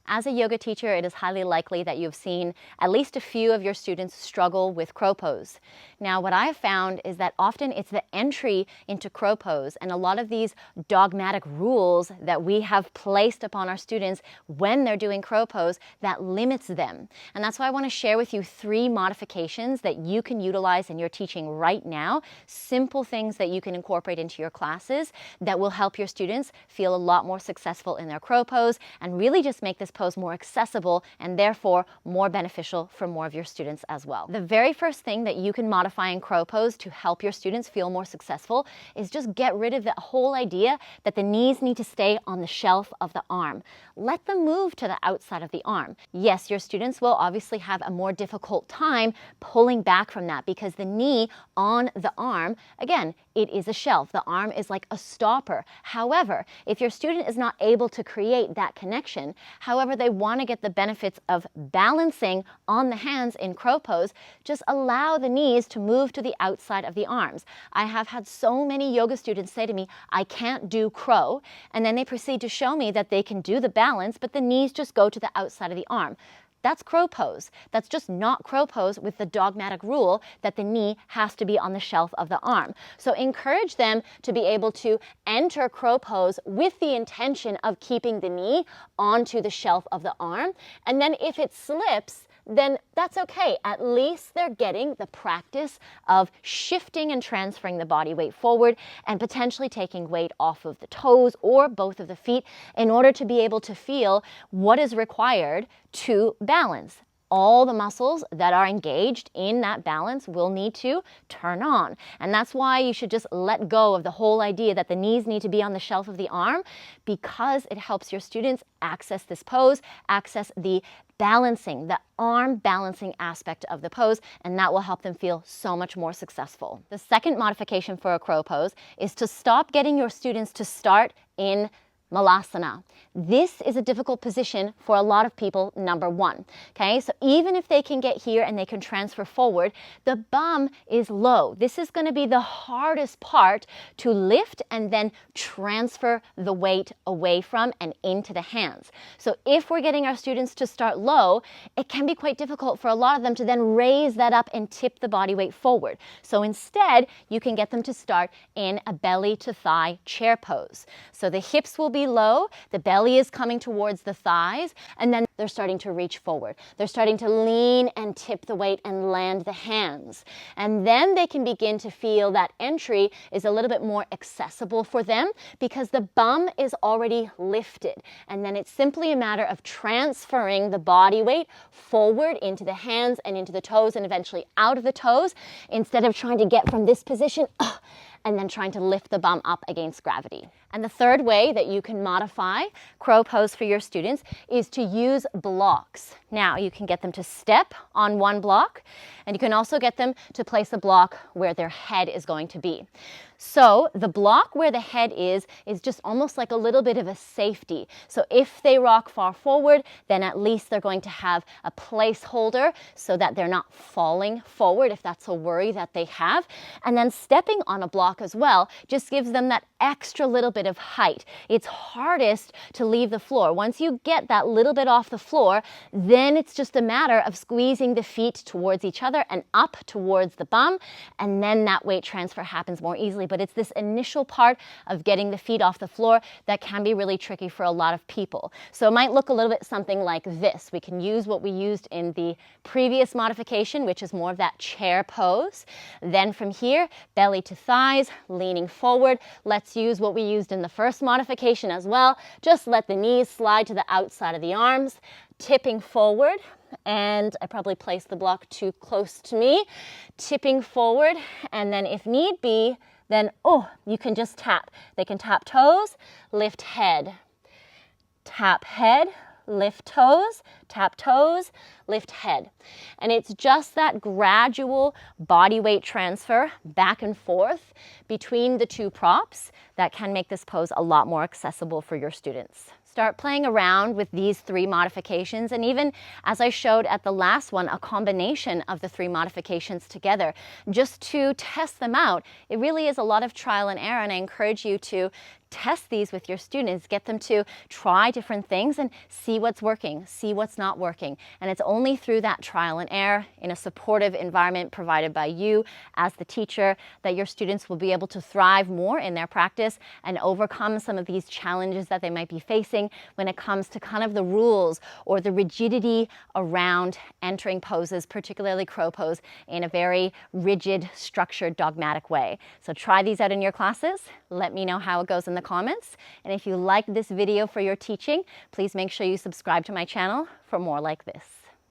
As a yoga teacher, it is highly likely that you've seen at least a few of your students struggle with crow pose. Now, what I have found is that often it's the entry into crow pose and a lot of these dogmatic rules that we have placed upon our students when they're doing crow pose that limits them. And that's why I want to share with you 3 modifications that you can utilize in your teaching right now, simple things that you can incorporate into your classes that will help your students feel a lot more successful in their crow pose and really just make this pose more accessible and therefore more beneficial for more of your students as well. The very first thing that you can modify in crow pose to help your students feel more successful is just get rid of that whole idea that the knees need to stay on the shelf of the arm. Let them move to the outside of the arm. Yes, your students will obviously have a more difficult time pulling back from that because the knee on the arm, again, it is a shelf. The arm is like a stopper. However, if your student is not able to create that connection, however they want to get the benefits of balancing on the hands in crow pose, just allow the knees to move to the outside of the arms. I have had so many yoga students say to me, I can't do crow, and then they proceed to show me that they can do the balance, but the knees just go to the outside of the arm. That's crow pose. That's just not crow pose with the dogmatic rule that the knee has to be on the shelf of the arm. So encourage them to be able to enter crow pose with the intention of keeping the knee onto the shelf of the arm. And then if it slips, then that's okay. At least they're getting the practice of shifting and transferring the body weight forward and potentially taking weight off of the toes or both of the feet in order to be able to feel what is required to balance. All the muscles that are engaged in that balance will need to turn on. And that's why you should just let go of the whole idea that the knees need to be on the shelf of the arm, because it helps your students access this pose, access the balancing, the arm balancing aspect of the pose, and that will help them feel so much more successful. The second modification for a crow pose is to stop getting your students to start in Malasana. This is a difficult position for a lot of people, number one. Okay, so even if they can get here and they can transfer forward, the bum is low. This is going to be the hardest part to lift and then transfer the weight away from and into the hands. So if we're getting our students to start low, it can be quite difficult for a lot of them to then raise that up and tip the body weight forward. So instead, you can get them to start in a belly to thigh chair pose. So the hips will be low, the belly is coming towards the thighs, and then they're starting to reach forward. They're starting to lean and tip the weight and land the hands. And then they can begin to feel that entry is a little bit more accessible for them because the bum is already lifted. And then it's simply a matter of transferring the body weight forward into the hands and into the toes and eventually out of the toes instead of trying to get from this position and then trying to lift the bum up against gravity. And the third way that you can modify crow pose for your students is to use blocks. Now, you can get them to step on one block, and you can also get them to place a block where their head is going to be. So the block where the head is just almost like a little bit of a safety. So if they rock far forward, then at least they're going to have a placeholder so that they're not falling forward if that's a worry that they have. And then stepping on a block as well just gives them that extra little bit of height. It's hardest to leave the floor. Once you get that little bit off the floor, then it's just a matter of squeezing the feet towards each other and up towards the bum, and then that weight transfer happens more easily. But it's this initial part of getting the feet off the floor that can be really tricky for a lot of people. So it might look a little bit something like this. We can use what we used in the previous modification, which is more of that chair pose. Then from here, belly to thighs, leaning forward. Let's use what we used in the first modification as well. Just let the knees slide to the outside of the arms, tipping forward. And I probably placed the block too close to me. Tipping forward, and then if need be, then, you can just tap. They can tap toes, lift head. Tap head, lift toes, tap toes, lift head. And it's just that gradual body weight transfer back and forth between the two props that can make this pose a lot more accessible for your students. Start playing around with these 3 modifications, and even as I showed at the last one, a combination of the 3 modifications together just to test them out. It really is a lot of trial and error, and I encourage you to test these with your students, get them to try different things and see what's working, see what's not working. And it's only through that trial and error in a supportive environment provided by you as the teacher that your students will be able to thrive more in their practice and overcome some of these challenges that they might be facing when it comes to kind of the rules or the rigidity around entering poses, particularly crow pose, in a very rigid, structured, dogmatic way. So try these out in your classes. Let me know how it goes in the comments. And if you liked this video for your teaching, please make sure you subscribe to my channel for more like this.